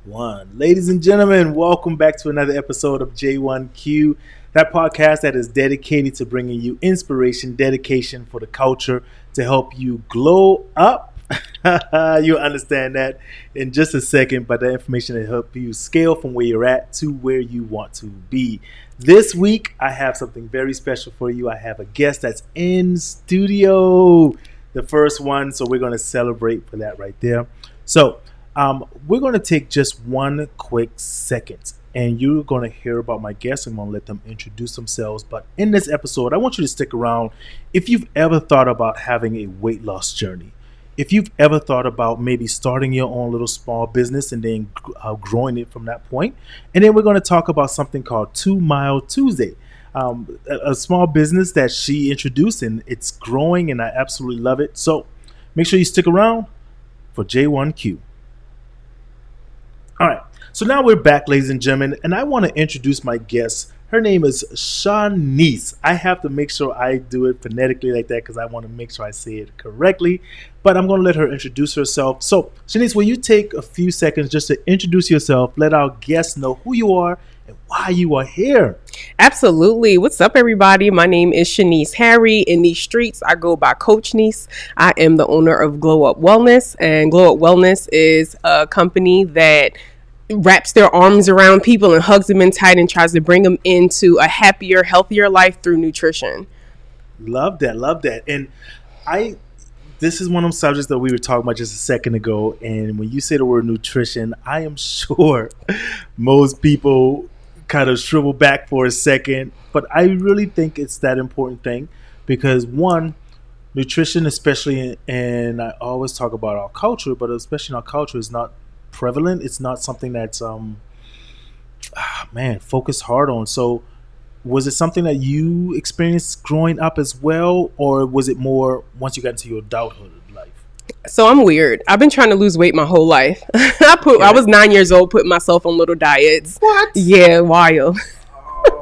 One. Ladies and gentlemen, welcome back to another episode of J1Q, that podcast that is dedicated to bringing you inspiration, dedication for the culture to help you glow up. You'll understand that in just a second, but the information will help you scale from where you're at to where you want to be. This week, I have something very special for you. I have a guest that's in studio, the first one, so we're going to celebrate for that right there. So, we're going to take just one quick second and you're going to hear about my guests. I'm going to let them introduce themselves. But in this episode, I want you to stick around. If you've ever thought about having a weight loss journey, if you've ever thought about maybe starting your own little small business and then growing it from that point, and then we're going to talk about something called Twomile Tuesday. A small business that she introduced, and it's growing and I absolutely love it. So make sure you stick around for J1Q. All right, so now we're back, ladies and gentlemen, and I want to introduce my guest. Her name is Shanice. I have to make sure I do it phonetically like that because I want to make sure I say it correctly, but I'm going to let her introduce herself. So, Shanice, will you take a few seconds just to introduce yourself, let our guests know who you are and why you are here? Absolutely. What's up, everybody? My name is Shanice Harry. In these streets, I go by Coach Niece. I am the owner of Glow Up Wellness, and Glow Up Wellness is a company that wraps their arms around people and hugs them in tight and tries to bring them into a happier, healthier life through nutrition. Love that, love that. And this is one of those subjects that we were talking about just a second ago. And when you say the word nutrition, I am sure most people kind of shrivel back for a second. But I really think it's that important thing because one, nutrition, especially, and I always talk about our culture, but especially in our culture, is not prevalent. It's not something that's focused hard on. So was it something that you experienced growing up as well, or was it more once you got into your adulthood life? So I'm weird. I've been trying to lose weight my whole life. I was 9 years old, putting myself on little diets. What? Yeah, wild.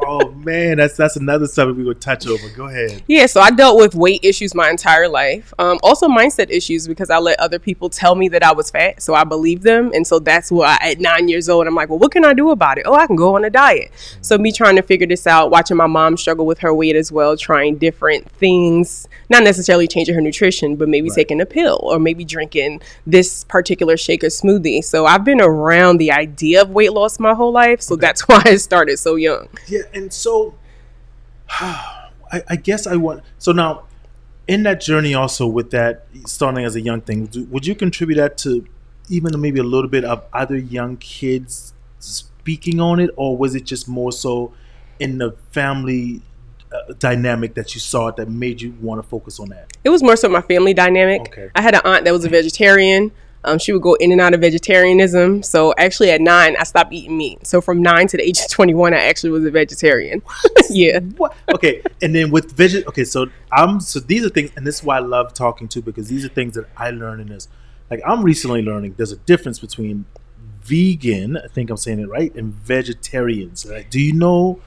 Oh man, that's another subject we would touch over. Go ahead. Yeah, so I dealt with weight issues my entire life. Also mindset issues because I let other people tell me that I was fat, so I believed them. And so that's why at 9 years old, I'm like, well, what can I do about it? Oh, I can go on a diet. So me trying to figure this out, watching my mom struggle with her weight as well, trying different things, not necessarily changing her nutrition, but maybe taking a pill or maybe drinking this particular shake or smoothie. So I've been around the idea of weight loss my whole life. So that's why it started so young. Yeah, and so I guess I want. So now, in that journey, also with that starting as a young thing, would you contribute that to even maybe a little bit of other young kids speaking on it, or was it just more so in the family dynamic that you saw it that made you want to focus on that? It was more so my family dynamic. Okay. I had an aunt that was a vegetarian. She would go in and out of vegetarianism. So actually at 9, I stopped eating meat. So from 9 to the age of 21, I actually was a vegetarian. Yeah. What? Okay. And then with so these are things, and this is why I love talking to, because these are things that I learned in this. Like, I'm recently learning there's a difference between vegan, I think I'm saying it right, and vegetarians. Right? Do you know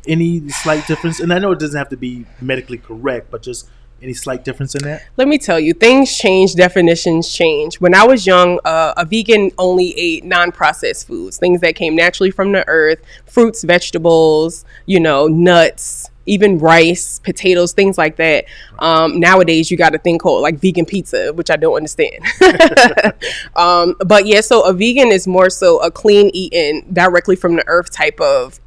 any slight difference? And I know it doesn't have to be medically correct, but just any slight difference in that? Let me tell you, things change, definitions change. When I was young, a vegan only ate non-processed foods, things that came naturally from the earth, fruits, vegetables, nuts, even rice, potatoes, things like that. Nowadays, you got a thing called like vegan pizza, which I don't understand. But yeah, so a vegan is more so a clean eating, directly from the earth type of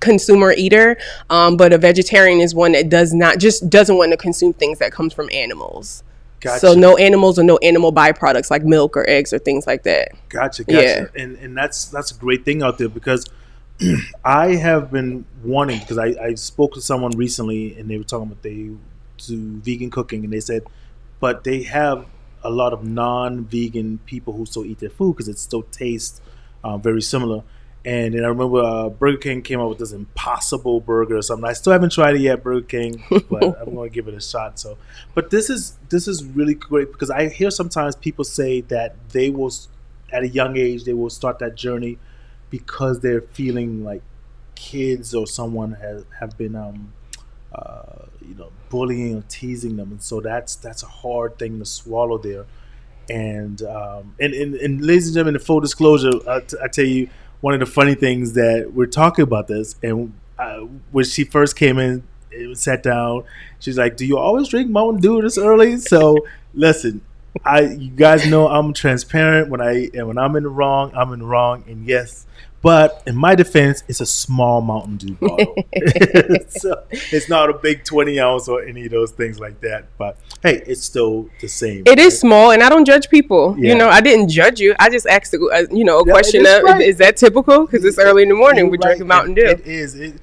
consumer eater, but a vegetarian is one that doesn't want to consume things that comes from animals. Gotcha. So no animals or no animal byproducts like milk or eggs or things like that. Gotcha. Yeah. And that's a great thing out there because I have been wanting, because I spoke to someone recently and they were talking about they do vegan cooking, and they said, but they have a lot of non-vegan people who still eat their food because it still tastes very similar. And then I remember Burger King came out with this Impossible Burger or something. I still haven't tried it yet, Burger King, but I'm going to give it a shot. So, but this is really great because I hear sometimes people say that they will, at a young age, they will start that journey because they're feeling like kids or someone have been bullying or teasing them, and so that's a hard thing to swallow there. And ladies and gentlemen, in full disclosure, I tell you one of the funny things that we're talking about this, and when she first came in, it sat down. She's like, "Do you always drink Mountain Dew this early?" So listen, you guys know I'm transparent. When I'm in the wrong, I'm in the wrong, and yes. But in my defense, it's a small Mountain Dew bottle. So it's not a big 20 ounce or any of those things like that. But hey, it's still the same. It is small, and I don't judge people. Yeah. I didn't judge you. I just asked, a Yeah, question it is of, right. is that typical? Because it's early in the morning. You're We're drinking right. Mountain Dew. It is.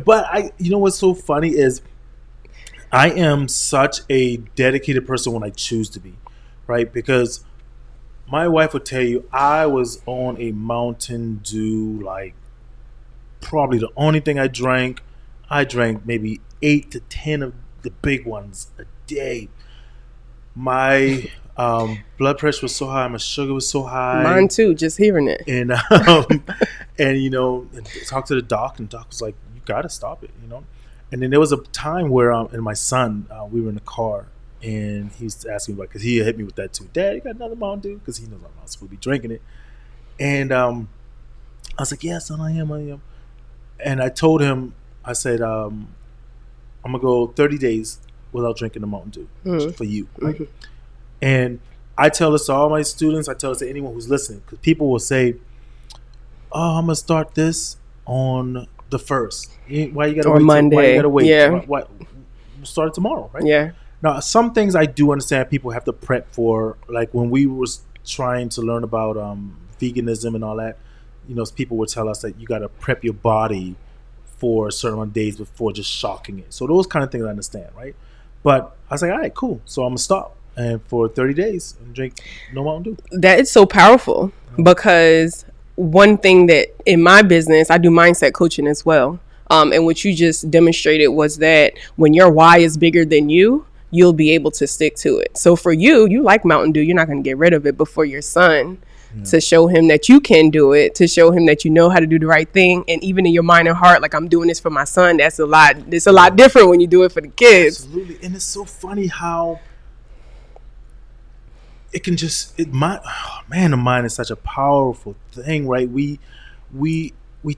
But what's so funny is I am such a dedicated person when I choose to be, right? Because my wife would tell you I was on a Mountain Dew, like probably the only thing I drank maybe 8 to 10 of the big ones a day. My blood pressure was so high, my sugar was so high. Mine too, just hearing it. And talked to the doc, and the doc was like, "You got to stop it." And then there was a time where and my son, we were in the car, and he was asking me, because he hit me with that too. "Dad, you got another Mountain Dew?" Because he knows I'm not supposed to be drinking it. And I was like, "Yeah, son, I am." And I told him, I said, "I'm gonna go 30 days without drinking the Mountain Dew for you." Right? Mm-hmm. And I tell this to all my students. I tell this to anyone who's listening, because people will say, "Oh, I'm gonna start this on the 1st. Why you gotta or wait? Monday? Why you gotta wait? Yeah. Why start it tomorrow, right?" Yeah. Now, some things I do understand people have to prep for. Like when we was trying to learn about veganism and all that, people would tell us that you got to prep your body for a certain amount of days before just shocking it. So those kind of things I understand, right? But I was like, all right, cool. So I'm gonna stop and for 30 days and drink no Mountain Dew. That is so powerful, because one thing that in my business, I do mindset coaching as well. And what you just demonstrated was that when your why is bigger than you'll be able to stick to it. So for you like Mountain Dew, you're not going to get rid of it. But for your son, to show him that you can do it, to show him that you know how to do the right thing, and even in your mind and heart, like, I'm doing this for my son, that's a lot. It's a lot different when you do it for the kids. Absolutely. And it's so funny how it can the mind is such a powerful thing, right? We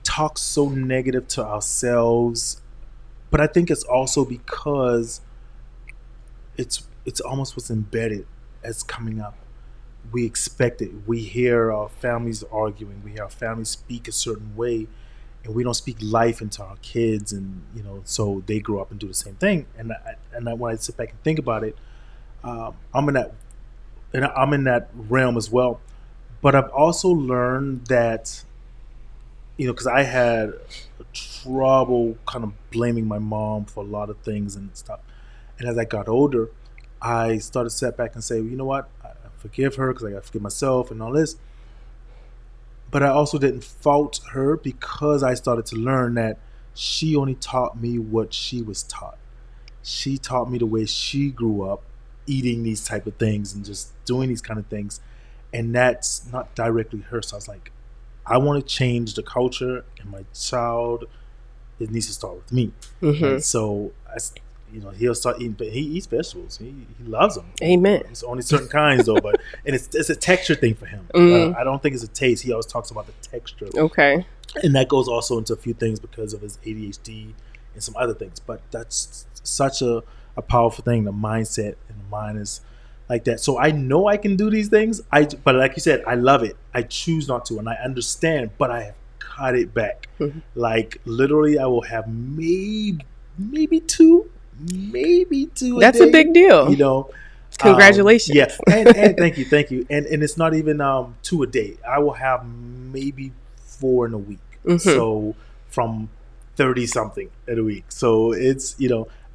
talk so negative to ourselves, but I think it's also because it's almost what's embedded as coming up. We expect it. We hear our families arguing. We hear our families speak a certain way, and we don't speak life into our kids, and so they grow up and do the same thing. And when I sit back and think about it, I'm in that realm as well. But I've also learned that, because I had trouble kind of blaming my mom for a lot of things and stuff. And as I got older, I started to sit back and say, well, you know what? I forgive her because I got to forgive myself and all this. But I also didn't fault her, because I started to learn that she only taught me what she was taught. She taught me the way she grew up, eating these type of things and just doing these kind of things. And that's not directly her. So I was like, I want to change the culture, and my child, it needs to start with me. Mm-hmm. And so he'll start eating, but he eats vegetables. He loves them. Amen. It's only certain kinds though, but and it's a texture thing for him. I don't think it's a taste. He always talks about the texture. Okay. And that goes also into a few things because of his ADHD and some other things. But that's such a powerful thing. The mindset and the mind is like that. So I know I can do these things. But like you said, I love it. I choose not to, and I understand. But I have cut it back. Mm-hmm. Like literally, I will have maybe two. That's a big deal. Congratulations. Yeah, and thank you. And it's not even 2 a day. I will have maybe 4 in a week. Mm-hmm. So from 30 something in a week. So it's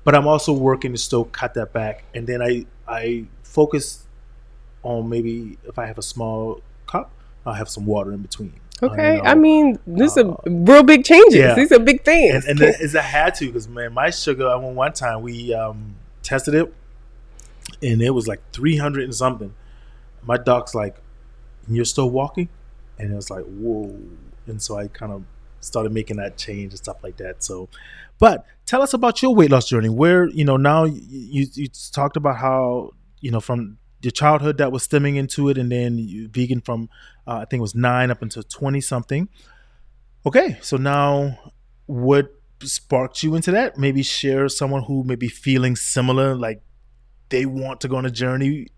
but I'm also working to still cut that back. And then I focus on, maybe if I have a small cup, I'll have some water in between. Okay, this are real big changes. Yeah. These are big things. And I had to, because my sugar, one time we tested it, and it was like 300 and something. My doc's like, "You're still walking?" And it was like, whoa. And so I kind of started making that change and stuff like that. So, but tell us about your weight loss journey. Where now you talked about how from your childhood that was stemming into it, and then you vegan from I think it was 9 up until 20 something. Okay, so now what sparked you into that? Maybe share someone who may be feeling similar, like they want to go on a journey.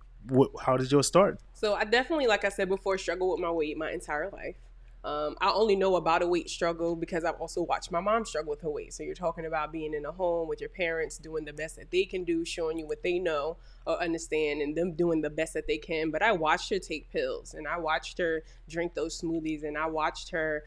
How did yours start? So I definitely, like I said before, struggled with my weight my entire life. I only know about a weight struggle because I've also watched my mom struggle with her weight. So you're talking about being in a home with your parents, doing the best that they can do, showing you what they know or understand, and them doing the best that they can. But I watched her take pills, and I watched her drink those smoothies, and I watched her.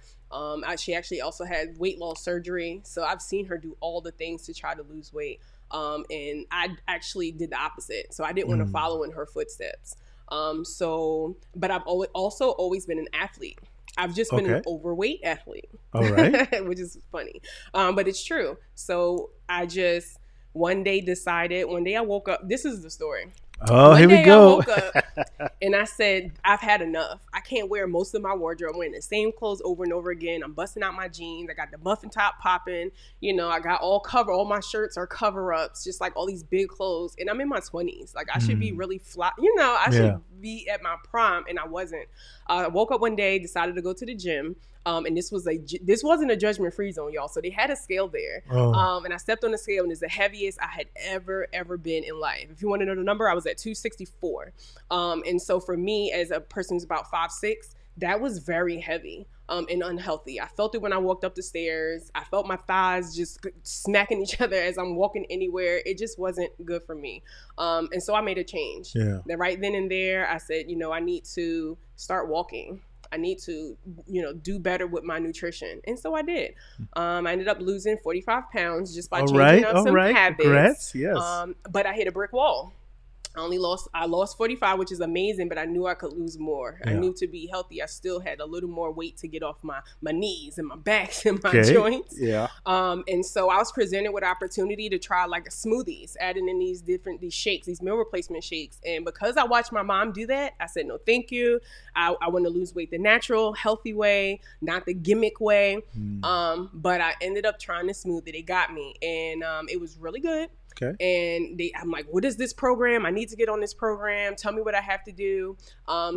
She actually also had weight loss surgery. So I've seen her do all the things to try to lose weight. And I actually did the opposite. So I didn't want to follow in her footsteps. But I've always been an athlete. I've just been an overweight athlete. All right. Which is funny. But it's true. So I just one day I woke up. This is the story. Oh, here we go. I woke up and I said, I've had enough. I can't wear most of my wardrobe. I'm wearing the same clothes over and over again. I'm busting out my jeans. I got the muffin top popping. I got all my shirts are cover-ups, just like all these big clothes. And I'm in my 20s. Like I should be really fly. I should be at my prime, and I wasn't. I woke up one day, decided to go to the gym. And this wasn't a judgment-free zone, y'all. So they had a scale there. And I stepped on the scale, and it's the heaviest I had ever been in life. If you want to know the number, I was at 264. And so for me, as a person who's about 5'6", that was very heavy and unhealthy. I felt it when I walked up the stairs. I felt my thighs just smacking each other as I'm walking anywhere. It just wasn't good for me. And so I made a change. Yeah. Then right then and there, I said, I need to start walking. I need to, do better with my nutrition. And so I did. I ended up losing 45 pounds just by changing up some habits. Congrats. Yes. But I hit a brick wall. I lost 45, which is amazing, but I knew I could lose more. Yeah. I knew to be healthy, I still had a little more weight to get off my knees and my backs and my joints. Yeah. And so I was presented with opportunity to try like smoothies, adding in these shakes, these meal replacement shakes. And because I watched my mom do that, I said, no, thank you. I want to lose weight the natural, healthy way, not the gimmick way. But I ended up trying the smoothie. They got me. And it was really good. Okay. And I'm like, what is this program? I need to get on this program. Tell me what I have to do.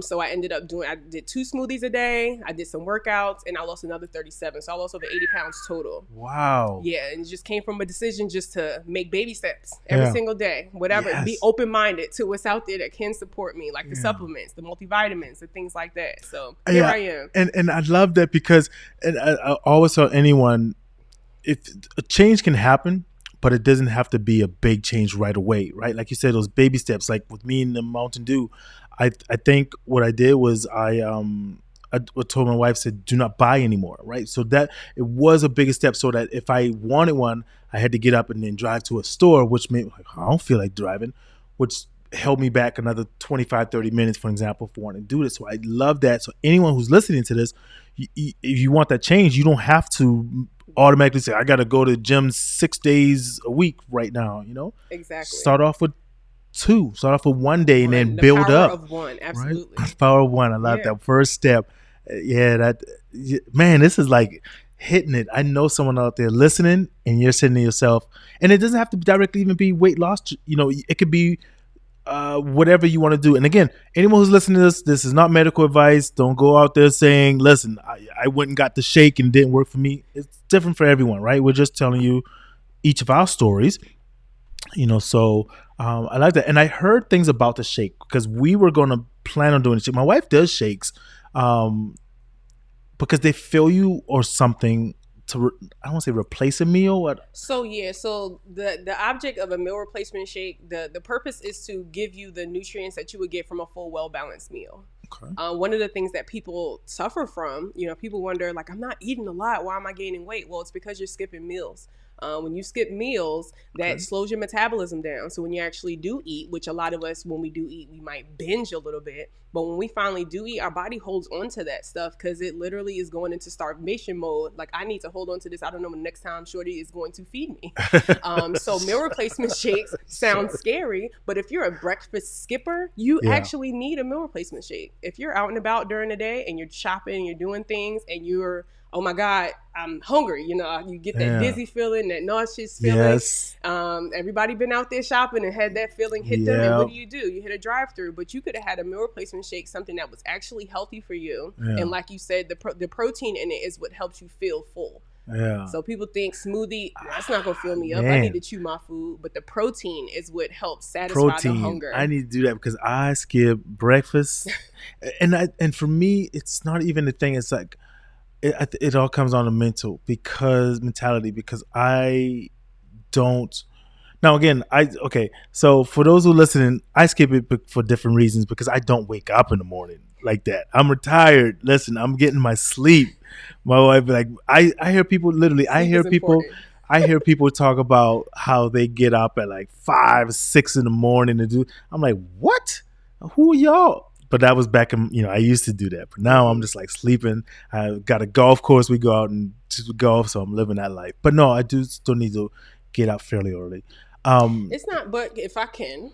So I ended up I did 2 smoothies a day. I did some workouts, and I lost another 37. So I lost over 80 pounds total. Wow. Yeah. And it just came from a decision just to make baby steps every single day, whatever. Yes. Be open-minded to what's out there that can support me, like the supplements, the multivitamins, and things like that. So here I am. And I love that because I always tell anyone, if a change can happen, but it doesn't have to be a big change right away, right? Like you said, those baby steps, like with me in the Mountain Dew, I think what I did was I told my wife, said, do not buy anymore, right? So that it was a bigger step so that if I wanted one, I had to get up and then drive to a store, which made I don't feel like driving, which held me back another 25, 30 minutes, for example, for wanting to do this. So I love that. So anyone who's listening to this, if you want that change, you don't have to automatically say, I got to go to the gym 6 days a week right now, Exactly. Start off with 2, start off with 1 day and then build up. The power of one, absolutely. Right? Power of one. I love that first step. Man, this is like hitting it. I know someone out there listening and you're saying to yourself, and it doesn't have to directly even be weight loss. It could be whatever you want to do. And again, anyone who's listening to this is not medical advice. Don't go out there saying, listen, I went and got the shake and it didn't work for me. It's different for everyone, right? We're just telling you each of our stories, so I like that. And I heard things about the shake because we were going to plan on doing the shake. My wife does shakes because they fill you or something to, I don't want to say replace a meal. So the object of a meal replacement shake, the purpose is to give you the nutrients that you would get from a full, well-balanced meal. Okay. One of the things that people suffer from, people wonder, like, I'm not eating a lot. Why am I gaining weight? Well, it's because you're skipping meals. When you skip meals, that slows your metabolism down. So when you actually do eat, which a lot of us, when we do eat, we might binge a little bit. But when we finally do eat, our body holds on to that stuff because it literally is going into starvation mode. Like, I need to hold on to this. I don't know when the next time Shorty is going to feed me. So meal replacement shakes sound scary. But if you're a breakfast skipper, you actually need a meal replacement shake. If you're out and about during the day and you're shopping and you're doing things and you're, oh my God, I'm hungry. You know, you get that Yeah. dizzy feeling, that nauseous feeling. Yes. Everybody been out there shopping and had that feeling hit them. And what do? You hit a drive-through, but you could have had a meal replacement shake, something that was actually healthy for you. Yeah. And like you said, the protein in it is what helps you feel full. Yeah. So people think smoothie, that's not gonna fill me up. Man. I need to chew my food, but the protein is what helps satisfy the hunger. I need to do that because I skip breakfast, and for me, it's not even the thing. It's like it all comes on to mentality because I don't. Now again, so for those who listening, I skip it for different reasons because I don't wake up in the morning like that. I'm retired. Listen, I'm getting my sleep. My wife, like, I hear people literally. I hear people talk about how they get up at like 5, 6 in the morning to do. I'm like, what? Who are y'all? But that was back in, I used to do that. But now I'm just like sleeping. I got a golf course. We go out and do golf, so I'm living that life. But no, I do still need to get up fairly early. It's not, but if I can,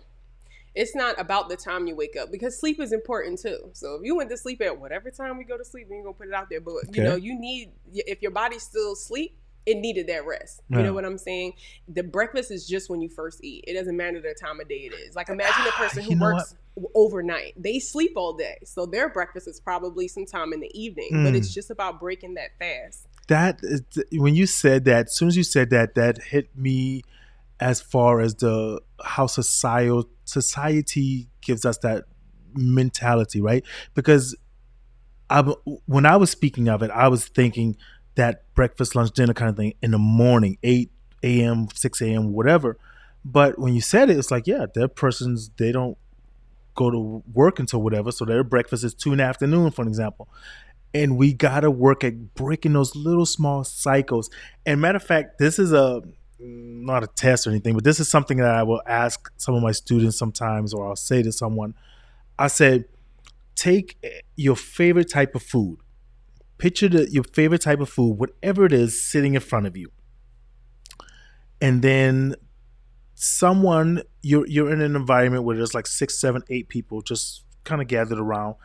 it's not about the time you wake up because sleep is important too. So if you went to sleep at whatever time we go to sleep, we ain't gonna put it out there. But you need, if your body's still asleep, it needed that rest. You know what I'm saying? The breakfast is just when you first eat. It doesn't matter the time of day it is. Like imagine a person who works overnight. They sleep all day. So their breakfast is probably sometime in the evening. But it's just about breaking that fast. That is, when you said that, as soon as you said that, that hit me as far as how society gives us that mentality, right? Because when I was speaking of it, I was thinking that breakfast, lunch, dinner kind of thing in the morning, 8 a.m., 6 a.m., whatever. But when you said it, it's like, yeah, there are persons, they don't go to work until whatever. So their breakfast is 2 in the afternoon, for an example. And we got to work at breaking those little small cycles. And matter of fact, this is not a test or anything, but this is something that I will ask some of my students sometimes, or I'll say to someone, I said, take your favorite type of food. Picture your favorite type of food, whatever it is, sitting in front of you. And then you're in an environment where there's like 6, 7, 8 people just kind of gathered around,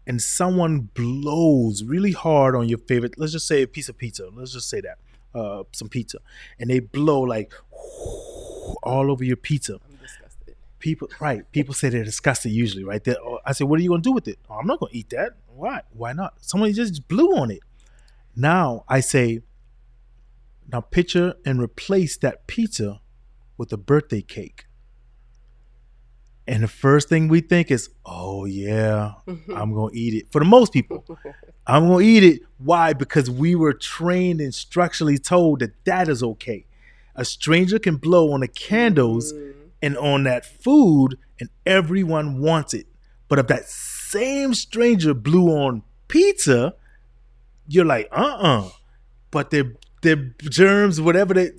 and someone blows really hard on your favorite, let's just say a piece of pizza. Let's just say that. Some pizza, and they blow like all over your pizza. I'm disgusted. People say they're disgusted usually, right? I say, what are you going to do with it? Oh, I'm not going to eat that. Why not? Someone just blew on it. Now I say, now picture and replace that pizza with a birthday cake. And the first thing we think is, oh yeah, I'm going to eat it. For the most people, I'm going to eat it. Why? Because we were trained and structurally told that is okay. A stranger can blow on the candles and on that food, and everyone wants it. But if that same stranger blew on pizza, you're like, But they're germs, whatever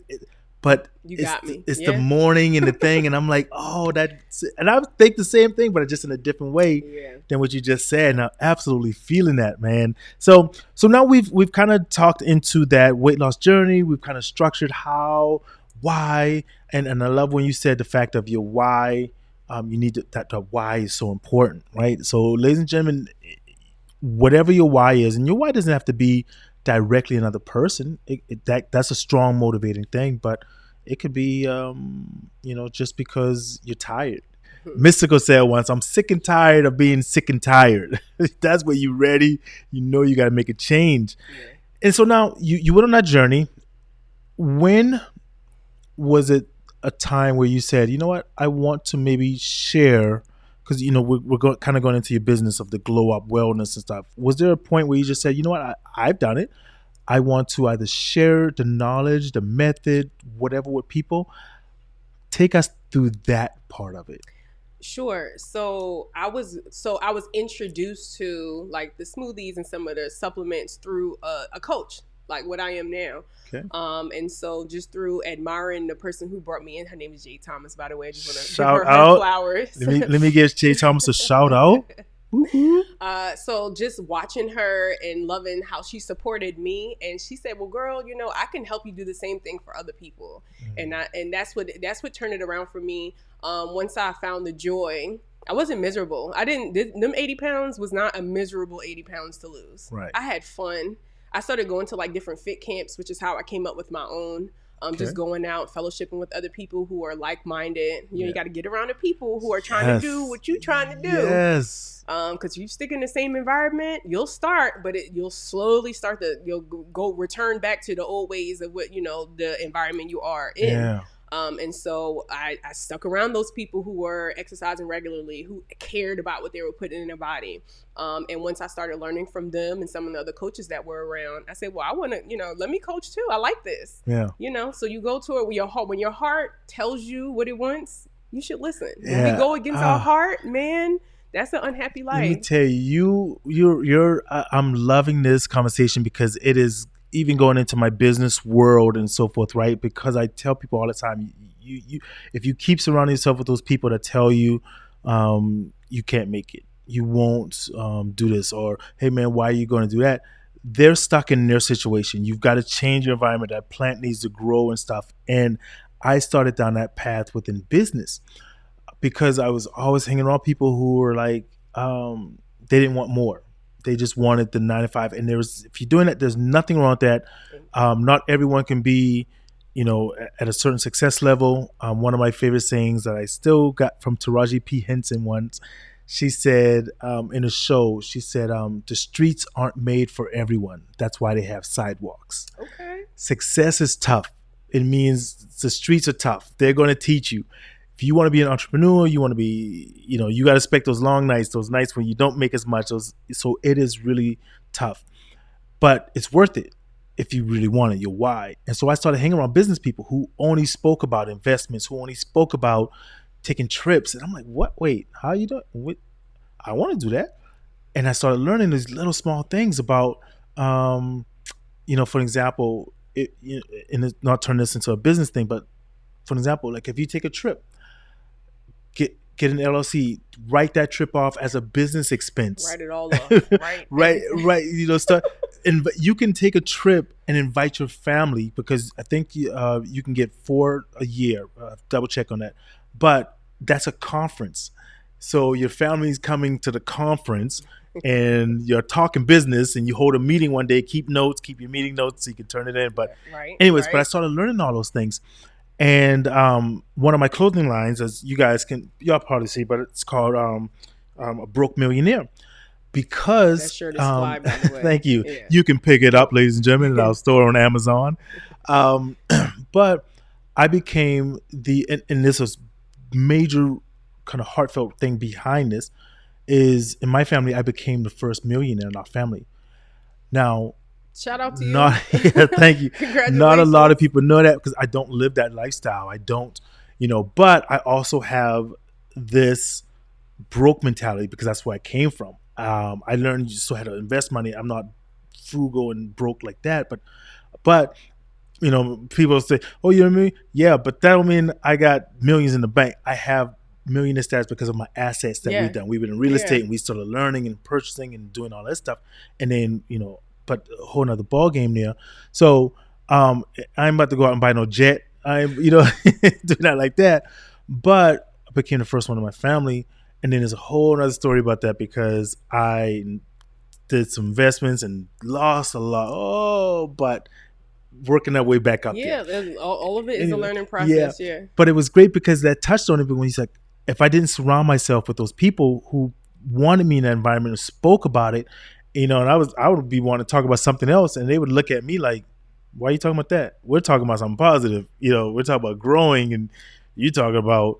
but it's the morning and the thing, and I'm like, oh, and I think the same thing, but just in a different way than what you just said. And I'm absolutely feeling that, man. So now we've kind of talked into that weight loss journey. We've kind of structured how, why, and I love when you said the fact of your why. You need that why is so important, right? So, ladies and gentlemen, whatever your why is, and your why doesn't have to be directly another person. That's a strong motivating thing, but it could be just because you're tired. Mystical said once, I'm sick and tired of being sick and tired. That's where you're ready. You got to make a change. And so now you went on that journey. When was it a time where you said, you know what, I want to maybe share, because we're kind of going into your business of the glow up wellness and stuff. Was there a point where you just said, you know what, I've done it. I want to either share the knowledge, the method, whatever with people. Take us through that part of it. Sure. So I was introduced to like the smoothies and some of the supplements through a coach, like what I am now. Okay. And so just through admiring the person who brought me in, her name is Jay Thomas, by the way. I just want to shout give her out. Flowers. Let me give Jay Thomas a shout out. So just watching her and loving how she supported me, and she said, well, girl, I can help you do the same thing for other people. And that's what turned it around for me. Once I found the joy, I wasn't miserable. Them 80 pounds was not a miserable 80 pounds to lose. Right. I had fun. I started going to like different fit camps, which is how I came up with my own. Just going out, fellowshipping with other people who are like-minded. You got to get around the people who are trying to do what you're trying to do. Yes. Because you stick in the same environment, you'll start, but you'll slowly start you'll go return back to the old ways of what, the environment you are in. Yeah. And so I stuck around those people who were exercising regularly, who cared about what they were putting in their body. And once I started learning from them and some of the other coaches that were around, I said, well, I want to, let me coach too. I like this. Yeah. So you go to it when your heart tells you what it wants, you should listen. Yeah. When we go against our heart, man, that's an unhappy life. Let me tell you're I'm loving this conversation because it is even going into my business world and so forth, right? Because I tell people all the time, you if you keep surrounding yourself with those people that tell you you can't make it, you won't do this, or hey man, why are you going to do that? They're stuck in their situation. You've got to change your environment. That plant needs to grow and stuff. And I started down that path within business because I was always hanging around people who were like, they didn't want more. They just wanted the 9 to 5. And if you're doing that, there's nothing wrong with that. Not everyone can be, at a certain success level. One of my favorite sayings that I still got from Taraji P. Henson once, she said in a show, she said, the streets aren't made for everyone. That's why they have sidewalks. Okay. Success is tough. It means the streets are tough. They're going to teach you. If you want to be an entrepreneur, you want to be, you got to expect those long nights, those nights when you don't make as much. So it is really tough, but it's worth it if you really want it, your why. And so I started hanging around business people who only spoke about investments, who only spoke about taking trips. And I'm like, what? Wait, how you doing? What? I want to do that. And I started learning these little small things about, for example, not turn this into a business thing, but for example, like if you take a trip, get an LLC, write that trip off as a business expense. Write it all off. Right. Start. And you can take a trip and invite your family because I think you can get 4 a year. Double check on that. But that's a conference. So your family's coming to the conference and you're talking business and you hold a meeting one day, keep your meeting notes so you can turn it in. But but I started learning all those things. And one of my clothing lines, as y'all probably see, but it's called A Broke Millionaire. Because that shirt is fly, by the way. Thank you. Yeah. You can pick it up, ladies and gentlemen, in our store on Amazon. But I became and this was major kind of heartfelt thing behind this is in my family, I became the first millionaire in our family. Now, shout out to you. Thank you. Congratulations. Not a lot of people know that because I don't live that lifestyle. I don't, but I also have this broke mentality because that's where I came from. I learned you still had to invest money. I'm not frugal and broke like that, but people say, oh, you know what I mean? Yeah, but that don't mean I got millions in the bank. I have millionaire status because of my assets that we've done. We've been in real estate and we started learning and purchasing and doing all that stuff. And then, but a whole nother ball game there. So I'm about to go out and buy no jet. I'm, do not like that. But I became the first one in my family. And then there's a whole other story about that because I did some investments and lost a lot. Oh, but working that way back up. Yeah, all of it is a learning process. Yeah. But it was great because that touched on it. But when he's like, if I didn't surround myself with those people who wanted me in that environment and spoke about it, and I would be wanting to talk about something else, and they would look at me like, "Why are you talking about that? We're talking about something positive. We're talking about growing, and you talking about,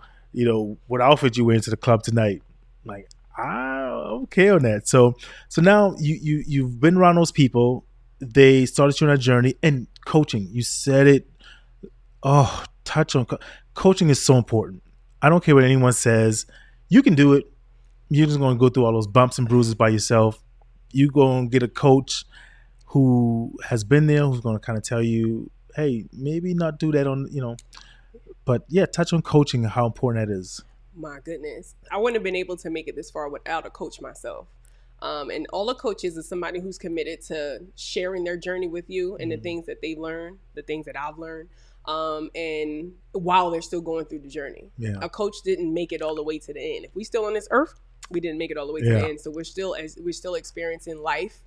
what outfit you wear into the club tonight." Like, I'm okay on that. So now you've been around those people. They started you on that journey and coaching. You said it. Oh, touch on coaching is so important. I don't care what anyone says. You can do it. You're just going to go through all those bumps and bruises by yourself. You go and get a coach who has been there, who's going to kind of tell you, hey, maybe not do that on, but yeah, touch on coaching and how important that is. My goodness. I wouldn't have been able to make it this far without a coach myself. And all the coaches is somebody who's committed to sharing their journey with you and the things that they've learned, the things that I've learned, and while they're still going through the journey. Yeah. A coach didn't make it all the way to the end. If we still on this earth, we didn't make it all the way to the end. So we're still experiencing life.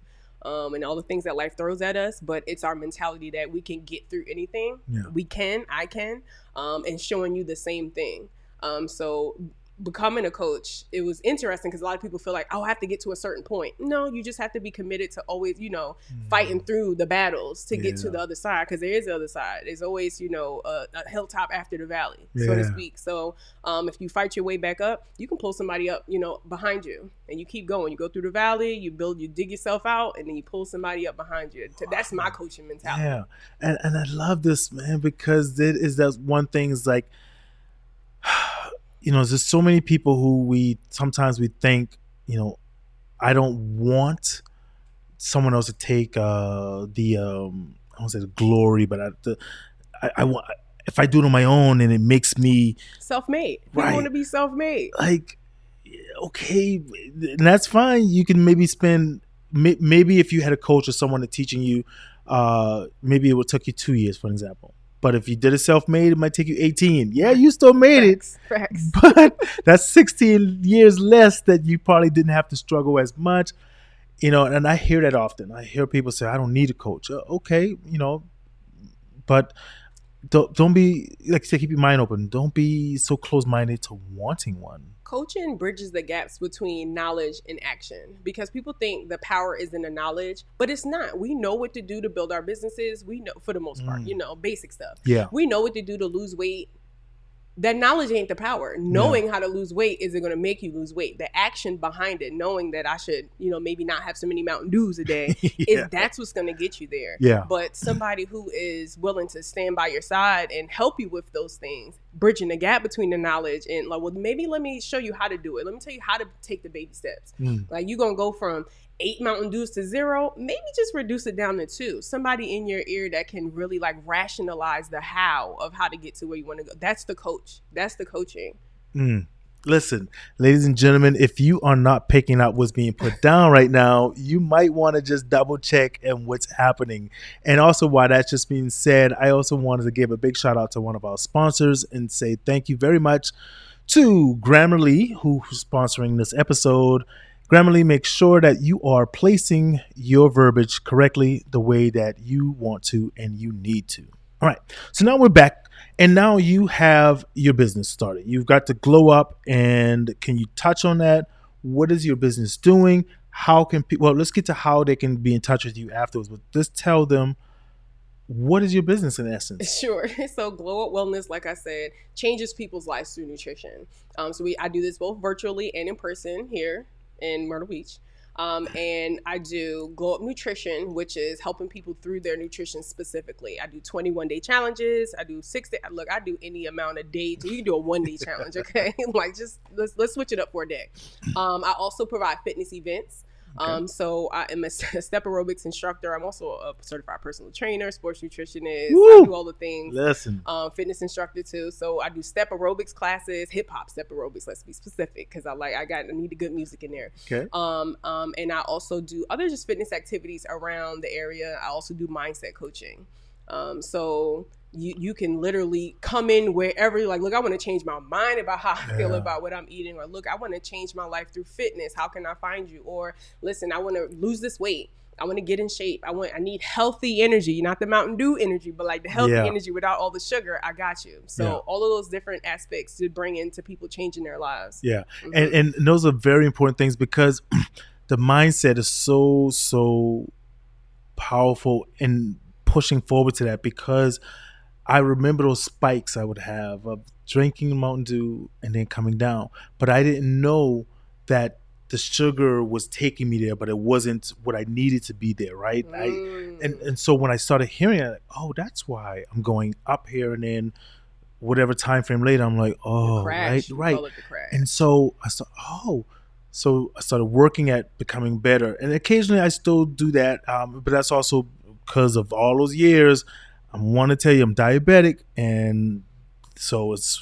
and all the things that life throws at us, but it's our mentality that we can get through anything. Yeah. I can, and showing you the same thing. So becoming a coach, it was interesting because a lot of people feel like, oh, I have to get to a certain point. No, you just have to be committed to always, fighting through the battles to get to the other side, because there is the other side. There's always, a hilltop after the valley, so to speak. So if you fight your way back up, you can pull somebody up, behind you, and you keep going. You go through the valley, you dig yourself out, and then you pull somebody up behind you. That's my coaching mentality. Yeah, and I love this, man, because it is that one thing is like, there's so many people who sometimes we think, I don't want someone else to take I won't say the glory, but I want, if I do it on my own and it makes me self-made. Right. You want to be self-made. Like, okay, and that's fine. You can maybe maybe if you had a coach or someone teaching you, maybe it would take you 2 years, for example. But if you did it self-made, it might take you 18. Yeah, you still made Facts. But that's 16 years less that you probably didn't have to struggle as much. And I hear that often. I hear people say, I don't need a coach. Okay, but don't be, like you say, keep your mind open. Don't be so close-minded to wanting one. Coaching bridges the gaps between knowledge and action, because people think the power is in the knowledge, but it's not. We know what to do to build our businesses. We know, for the most part, basic stuff. Yeah. We know what to do to lose weight. That knowledge ain't the power. Knowing how to lose weight isn't going to make you lose weight. The action behind it, knowing that I should, maybe not have so many Mountain Dews a day, that's what's going to get you there. Yeah. But somebody who is willing to stand by your side and help you with those things, bridging the gap between the knowledge and like, well, maybe let me show you how to do it. Let me tell you how to take the baby steps. Like, you're going to go from 8 Mountain Dews to 0, maybe just reduce it down to 2. Somebody in your ear that can really like rationalize the how of how to get to where you want to go. That's the coach. That's the coaching. Listen, ladies and gentlemen, if you are not picking up what's being put down right now, you might want to just double check and what's happening. And also, while that's just being said, I also wanted to give a big shout out to one of our sponsors and say thank you very much to Grammarly, who's sponsoring this episode. Grammarly makes sure that you are placing your verbiage correctly the way that you want to and you need to. All right. So now we're back, and now you have your business started. You've got to glow up, and can you touch on that? What is your business doing? How can people, well, let's get to how they can be in touch with you afterwards, but just tell them, what is your business in essence? Sure. So Glow Up Wellness, like I said, changes people's lives through nutrition. I do this both virtually and in person here in Myrtle Beach. And I do Glow Up Nutrition, which is helping people through their nutrition specifically. I do 21-day challenges. I do 6 day. Look, I do any amount of days. You can do a 1-day challenge, okay? Like, just let's switch it up for a day. I also provide fitness events. Okay. So I am a step aerobics instructor. I'm also a certified personal trainer, sports nutritionist. Woo! I do all the things. Listen. Fitness instructor too. So I do step aerobics classes, hip hop step aerobics. Let's be specific, because I need the good music in there. Okay. And I also do other just fitness activities around the area. I also do mindset coaching. So you can literally come in wherever you're like, look, I want to change my mind about how I feel about what I'm eating, or look, I want to change my life through fitness. How can I find you? Or listen, I want to lose this weight. I want to get in shape. I need healthy energy, not the Mountain Dew energy, but like the healthy energy without all the sugar. I got you. So all of those different aspects to bring into people changing their lives. Yeah. Mm-hmm. And those are very important things, because the mindset is so powerful in pushing forward to that, because I remember those spikes I would have of drinking Mountain Dew and then coming down. But I didn't know that the sugar was taking me there, but it wasn't what I needed to be there, right? And so when I started hearing it, like, oh, that's why I'm going up here, and then whatever time frame later, I'm like, oh, right. And so I started working at becoming better. And occasionally I still do that, but that's also because of all those years. I want to tell you, I'm diabetic, and so it's,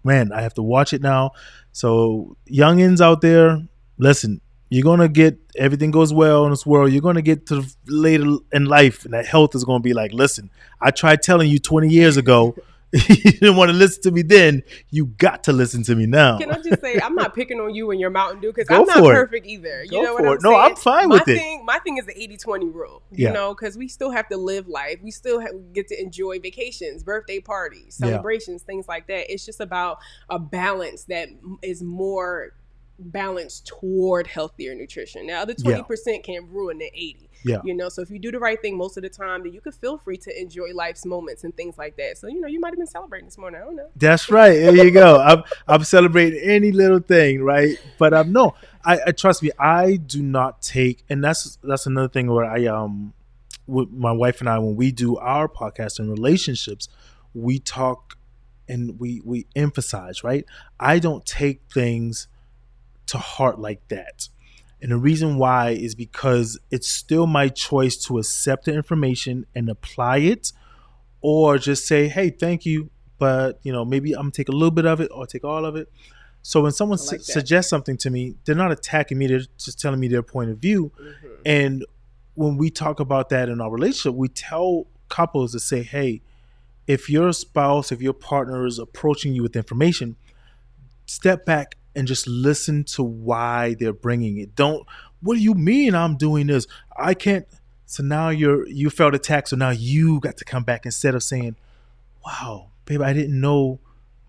man, I have to watch it now. So youngins out there, listen, you're going to get, everything goes well in this world, you're going to get to later in life, and that health is going to be like, listen, I tried telling you 20 years ago, You didn't want to listen to me then. You got to listen to me now. Can I just say, I'm not picking on you and your Mountain Dew because Go I'm not for it. perfect either. You Go know what for I'm it. No, saying? I'm fine with it. My thing is the 80-20 rule, Yeah. because we still have to live life. We still get to enjoy vacations, birthday parties, Yeah. celebrations, things like that. It's just about a balance that is more balanced toward healthier nutrition. Now, the 20% can ruin the 80. Yeah. So if you do the right thing most of the time, then you can feel free to enjoy life's moments and things like that. So, you might have been celebrating this morning. I don't know. That's right. There you go. I'm celebrating any little thing, right? But no, I trust me. I do not take, and that's another thing where with my wife and I, when we do our podcast and relationships, we talk and we emphasize, right? I don't take things to heart like that. And the reason why is because it's still my choice to accept the information and apply it, or just say, hey, thank you, but maybe I'm gonna take a little bit of it or take all of it. So when someone suggests something to me, they're not attacking me, they're just telling me their point of view. Mm-hmm. And when we talk about that in our relationship, we tell couples to say, hey, if your spouse, if your partner is approaching you with information, step back and just listen to why they're bringing it. Don't, what do you mean I'm doing this? I can't. So now you felt attacked. So now you got to come back instead of saying, wow, babe, I didn't know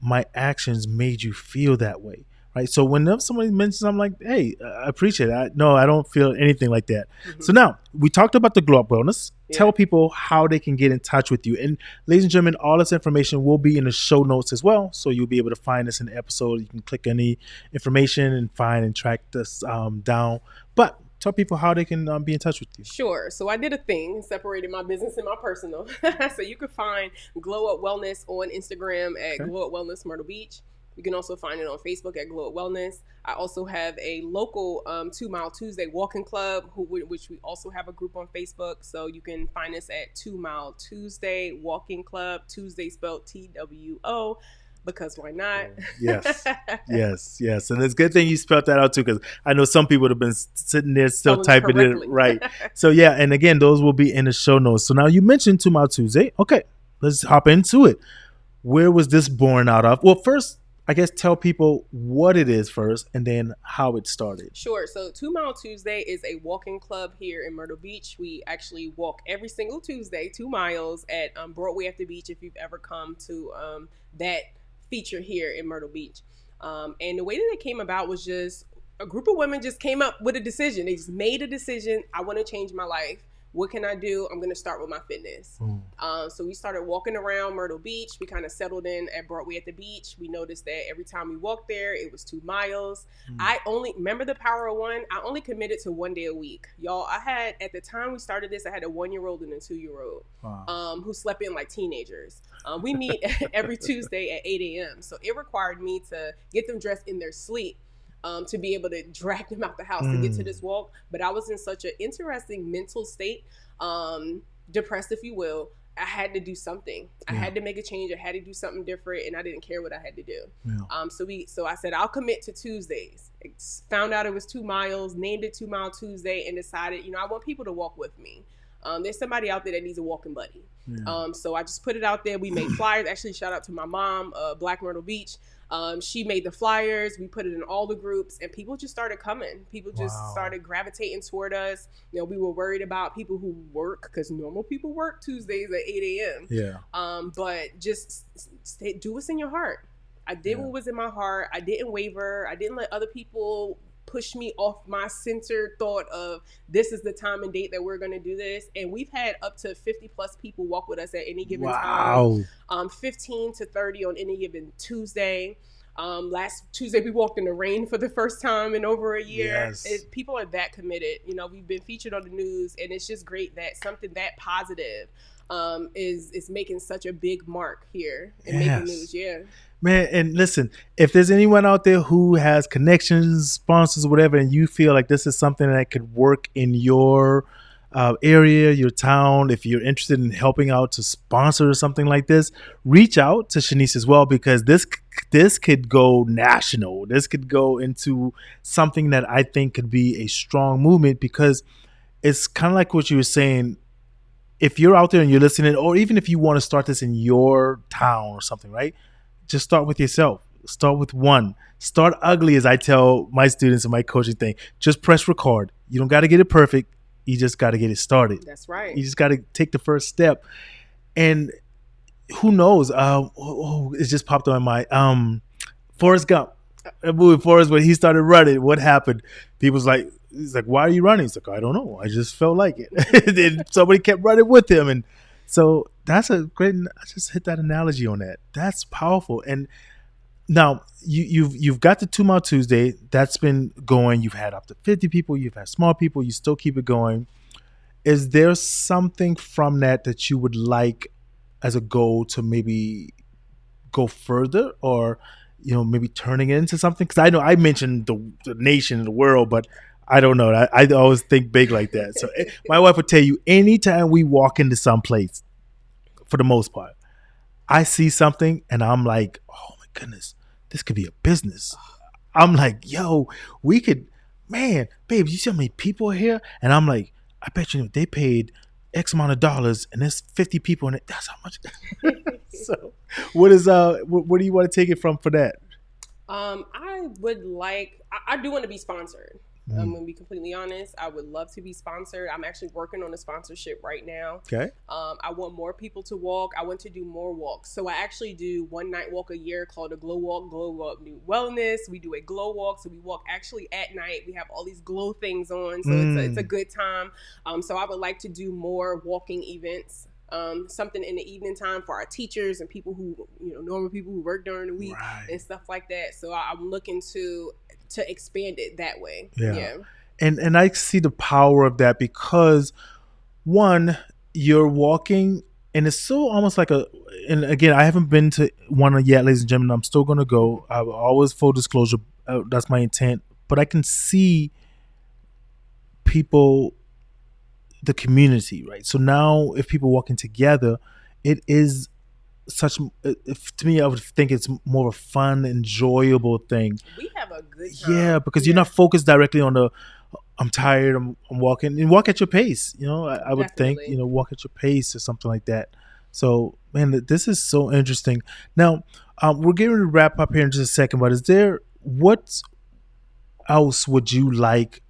my actions made you feel that way. Right. So whenever somebody mentions, I'm like, hey, I appreciate it. No, I don't feel anything like that. Mm-hmm. So now we talked about the Glow Up Wellness. Yeah. Tell people how they can get in touch with you. And ladies and gentlemen, all this information will be in the show notes as well. So you'll be able to find this in the episode. You can click any information and find and track this down. But tell people how they can be in touch with you. Sure. So I did a thing, separated my business and my personal. So you can find Glow Up Wellness on Instagram at Glow Up Wellness Myrtle Beach. You can also find it on Facebook at Glow Up Wellness. I also have a local 2 Mile Tuesday walking club, which we also have a group on Facebook. So you can find us at 2 Mile Tuesday Walking Club, Tuesday spelled TWO. Because why not? Yes. And it's a good thing you spelled that out too, because I know some people have been sitting there still typing it right. So yeah, and again, those will be in the show notes. So now you mentioned 2 Mile Tuesday. Okay, let's hop into it. Where was this born out of? Well, first, I guess tell people what it is first and then how it started. Sure. So 2 Mile Tuesday is a walking club here in Myrtle Beach. We actually walk every single Tuesday 2 miles at Broadway at the beach if you've ever come to that feature here in Myrtle Beach. And the way that it came about was just a group of women just came up with a decision. They just made a decision. I want to change my life. What can I do? I'm going to start with my fitness. So we started walking around Myrtle Beach. We kind of settled in at Broadway at the beach. We noticed that every time we walked there, it was 2 miles. Remember the power of one? I only committed to 1 day a week. Y'all, at the time we started this, I had a 1-year-old and a 2-year-old who slept in like teenagers. We meet every Tuesday at 8 a.m. So it required me to get them dressed in their sleep. To be able to drag them out the house to get to this walk. But I was in such an interesting mental state, depressed, if you will. I had to do something. I had to make a change. I had to do something different, and I didn't care what I had to do. So I said, I'll commit to Tuesdays. Found out it was 2 miles, named it 2 Mile Tuesday, and decided, I want people to walk with me. There's somebody out there that needs a walking buddy. So I just put it out there. We made flyers. Actually, shout out to my mom, Black Myrtle Beach. She made the flyers. We put it in all the groups, and people just started coming. People just started gravitating toward us. We were worried about people who work, because normal people work Tuesdays at 8 a.m. But just do what's in your heart. I did what was in my heart. I didn't waver. I didn't let other people push me off my centered thought of this is the time and date that we're going to do this. And we've had up to 50 plus people walk with us at any given time. 15 to 30 on any given Tuesday. Last Tuesday we walked in the rain for the first time in over a year. People are that committed. We've been featured on the news, and it's just great that something that positive is making such a big mark here and making news. Man, and listen, if there's anyone out there who has connections, sponsors, whatever, and you feel like this is something that could work in your area, your town, if you're interested in helping out to sponsor something like this, reach out to Shanice as well, because this could go national. This could go into something that I think could be a strong movement, because it's kind of like what you were saying. if you're out there and you're listening, or even if you want to start this in your town or something, right? Just start with yourself. Start with one. Start ugly, as I tell my students in my coaching thing. Just press record. You don't got to get it perfect. You just got to get it started. That's right. You just got to take the first step. And who knows? It just popped on my Forrest Gump. That movie Forrest, when he started running, what happened? People's like, he's like, why are you running? He's like, I don't know. I just felt like it. Then somebody kept running with him. And so that's a great, I just hit that analogy on that. That's powerful. And now you've got the 2 Mile Tuesday. That's been going. You've had up to 50 people. You've had small people. You still keep it going. Is there something from that you would like as a goal to maybe go further, or maybe turning it into something? Because I know I mentioned the nation and the world, but I don't know. I always think big like that. So my wife would tell you, anytime we walk into some place, for the most part, I see something and I'm like, oh my goodness, this could be a business. I'm like, yo, we could, man, babe, you see how many people are here? And I'm like, I bet you they paid X amount of dollars and there's 50 people in it. That's how much. So what do you want to take it from for that? I would like, I do want to be sponsored. I'm going to be completely honest. I would love to be sponsored. I'm actually working on a sponsorship right now. Okay. I want more people to walk. I want to do more walks. So I actually do one night walk a year called a Glow Walk, Glow Up New Wellness. We do a glow walk. So we walk actually at night. We have all these glow things on. So it's a good time. So I would like to do more walking events. Something in the evening time for our teachers and people who, normal people who work during the week, right, and stuff like that. So I'm looking to expand it that way. Yeah. And I see the power of that because, one, you're walking and it's so almost like and again, I haven't been to one yet, ladies and gentlemen. I'm still going to go. I always, full disclosure, that's my intent. But I can see people, the community, right? So now if people walking together, it is to me, I would think it's more of a fun, enjoyable thing. We have a good time. Yeah, because you're not focused directly on I'm tired, I'm walking, and walk at your pace. I would think, walk at your pace or something like that. So, man, this is so interesting. Now, we're getting to wrap up here in just a second, but what else would you like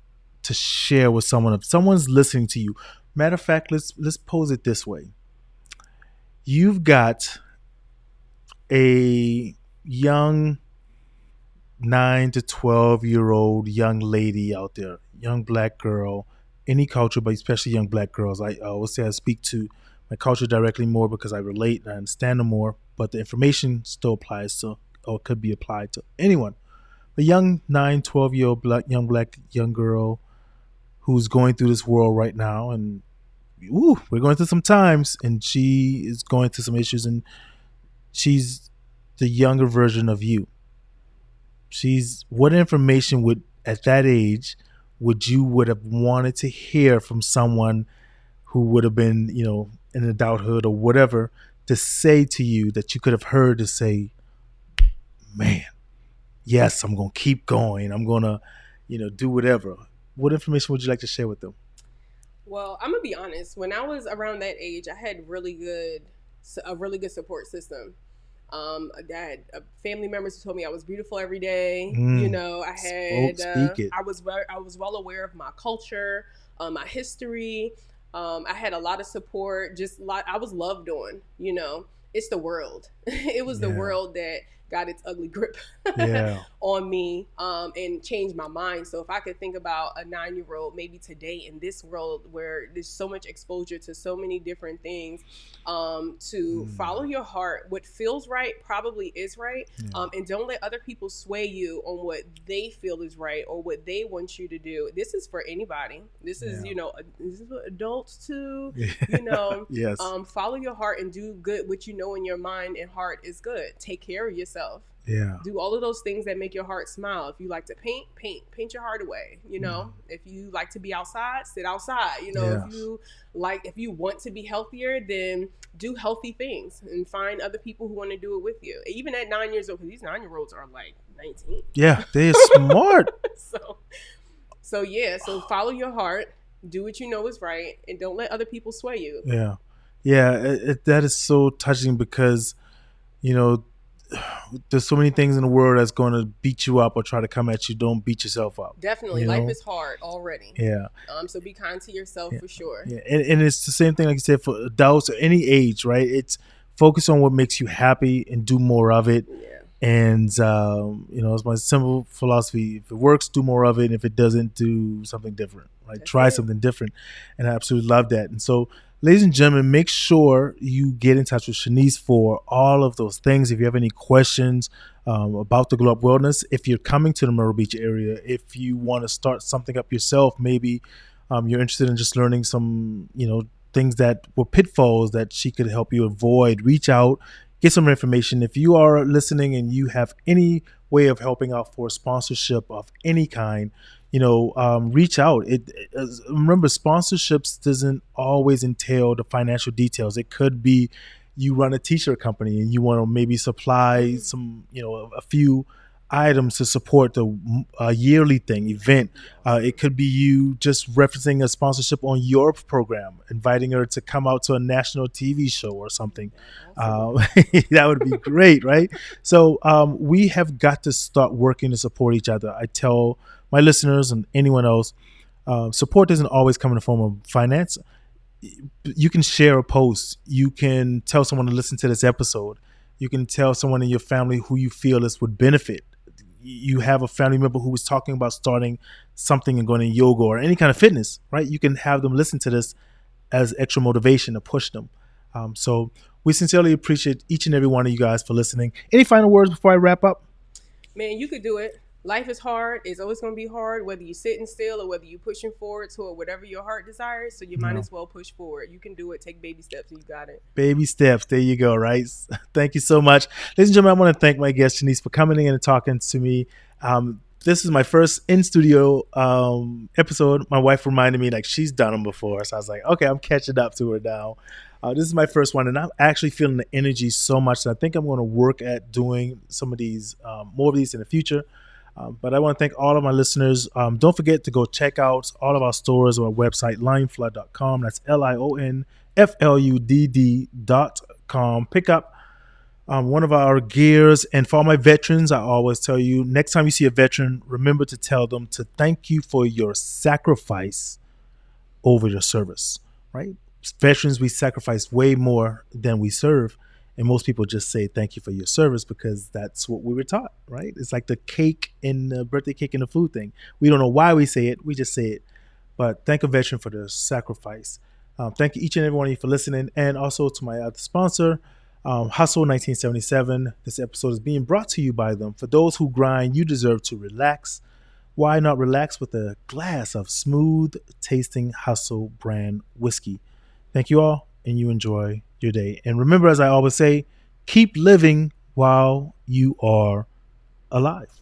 to share with someone if someone's listening to you? Matter of fact, let's pose it this way. You've got a young 9 to 12-year-old young lady out there, young black girl, any culture, but especially young black girls. I always say I speak to my culture directly more because I relate and I understand them more, but the information still applies to, or could be applied to anyone. A young 9, 12-year-old young girl who's going through this world right now, and we're going through some times, and she is going through some issues, and she's the younger version of you. What information at that age would have wanted to hear from someone who would have been, in adulthood or whatever, to say to you that you could have heard to say, man, yes, I'm going to keep going. I'm going to, do whatever. What information would you like to share with them? Well, I'm going to be honest. When I was around that age, I had a really good support system. I had family members who told me I was beautiful every day. I had, I was well aware of my culture, my history. I had a lot of support. I was loved on. It's the world. It was the world that got its ugly grip on me and changed my mind. So if I could think about a 9-year-old maybe today in this world where there's so much exposure to so many different things, to follow your heart. What feels right probably is right. And don't let other people sway you on what they feel is right or what they want you to do. This is for anybody. This is, this is for adults too. Yes. Follow your heart and do good, what you know in your mind and heart is good. Take care of yourself. Yeah. Do all of those things that make your heart smile. If you like to paint paint your heart away. If you like to be outside, sit outside. If you want to be healthier, then do healthy things and find other people who want to do it with you. Even at 9 years old, because these 9-year-olds are like 19. Yeah, they're smart. So follow your heart. Do what you know is right, and don't let other people sway you. Yeah, yeah. That is so touching because you know there's so many things in the world that's going to beat you up or try to come at you. Don't beat yourself up. Definitely, You life know. is hard already. Yeah. So be kind to yourself Yeah. for sure. Yeah. And it's the same thing like you said for adults at any age, right? It's focus on what makes you happy and do more of it. Yeah. And it's my simple philosophy: if it works, do more of it. And if it doesn't, do something different. Right? That's Try it. something different. And I absolutely love that. And so, ladies and gentlemen, make sure you get in touch with Shanice for all of those things. If you have any questions about the Glow Up Wellness, if you're coming to the Myrtle Beach area, if you want to start something up yourself, maybe you're interested in just learning some, things that were pitfalls that she could help you avoid, reach out, get some information. If you are listening and you have any way of helping out for sponsorship of any kind, reach out. Remember, sponsorships doesn't always entail the financial details. It could be you run a t-shirt company and you want to maybe supply some, a few items to support the yearly event. It could be you just referencing a sponsorship on your program, inviting her to come out to a national TV show or something. That would be great, right? So we have got to start working to support each other. I tell my listeners and anyone else, support doesn't always come in the form of finance. You can share a post. You can tell someone to listen to this episode. You can tell someone in your family who you feel this would benefit. You have a family member who is talking about starting something and going to yoga or any kind of fitness, right? You can have them listen to this as extra motivation to push them. So we sincerely appreciate each and every one of you guys for listening. Any final words before I wrap up? Man, you could do it. Life is hard. It's always going to be hard, whether you're sitting still or whether you're pushing forward to whatever your heart desires. So you might as well push forward. You can do it. Take baby steps, and you got it. Baby steps. There you go, right? Thank you so much. Ladies and gentlemen, I want to thank my guest, Shanice, for coming in and talking to me. This is my first in-studio episode. My wife reminded me, like, she's done them before. So I was like, okay, I'm catching up to her now. This is my first one, and I'm actually feeling the energy so much that I think I'm going to work at doing some of these, more of these in the future. But I want to thank all of my listeners. Don't forget to go check out all of our stores on our website, lionflood.com. That's LIONFLUDD.com. Pick up one of our gears. And for all my veterans, I always tell you, next time you see a veteran, remember to tell them to thank you for your sacrifice over your service, right? Veterans, we sacrifice way more than we serve. And most people just say thank you for your service because that's what we were taught, right? It's like the cake and the birthday cake and the food thing. We don't know why we say it. We just say it. But thank a veteran for their sacrifice. Thank you each and every one of you for listening. And also to my other sponsor, Hustle 1977. This episode is being brought to you by them. For those who grind, you deserve to relax. Why not relax with a glass of smooth tasting Hustle brand whiskey? Thank you all, and you enjoy your day. And remember, as I always say, keep living while you are alive.